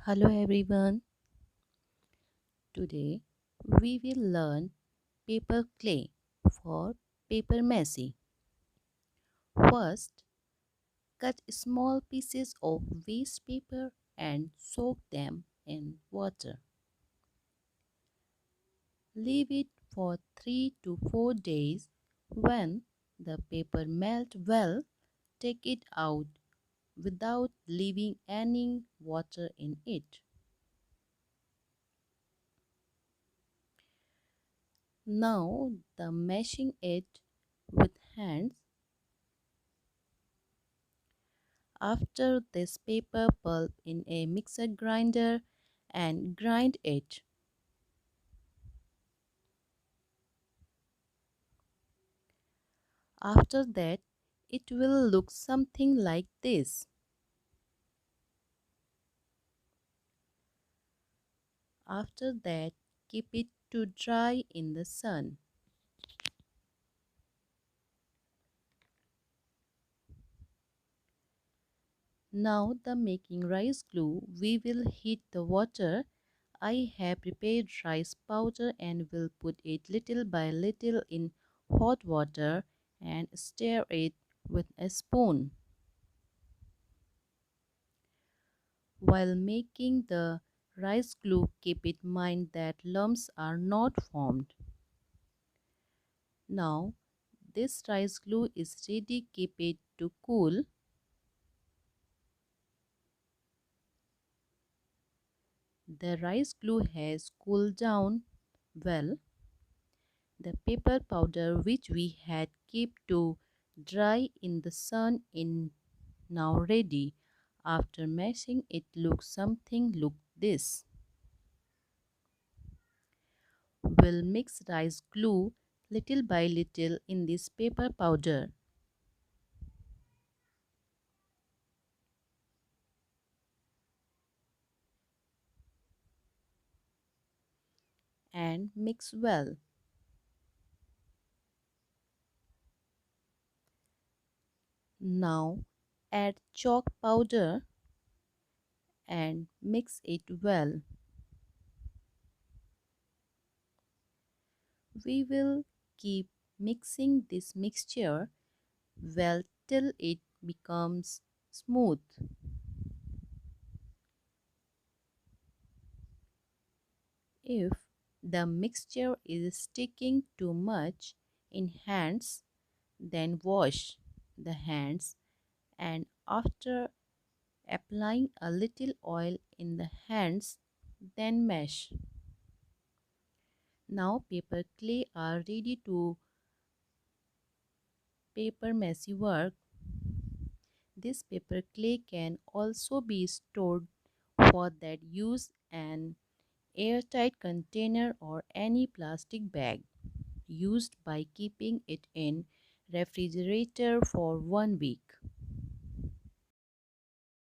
Hello everyone. Today we will learn paper clay for paper mache. First, cut small pieces of waste paper and soak them in water. Leave it for 3 to 4 days. When the paper melts well, take it out without leaving any water in it. Now the mashing it with hands. After this, paper pulp in a mixer grinder and grind it. After that, it will look something like this. After that, keep it to dry in the sun. Now the making rice glue, we will heat the water. I have prepared rice powder and will put it little by little in hot water and stir it with a spoon. While making the rice glue, keep in mind that lumps are not formed. Now, this rice glue is ready. Keep it to cool. The rice glue has cooled down well. The paper powder which we had kept to dry in the sun is now ready. After mashing it looks something like this. We'll mix rice glue little by little in this paper powder and mix well. Now add chalk powder and mix it well. We will keep mixing this mixture well till it becomes smooth. If the mixture is sticking too much in hands, then wash the hands and after applying a little oil in the hands, then mash. Now paper clay are ready to paper messy work. This paper clay can also be stored. For that, use an airtight container or any plastic bag used by keeping it in refrigerator for 1 week.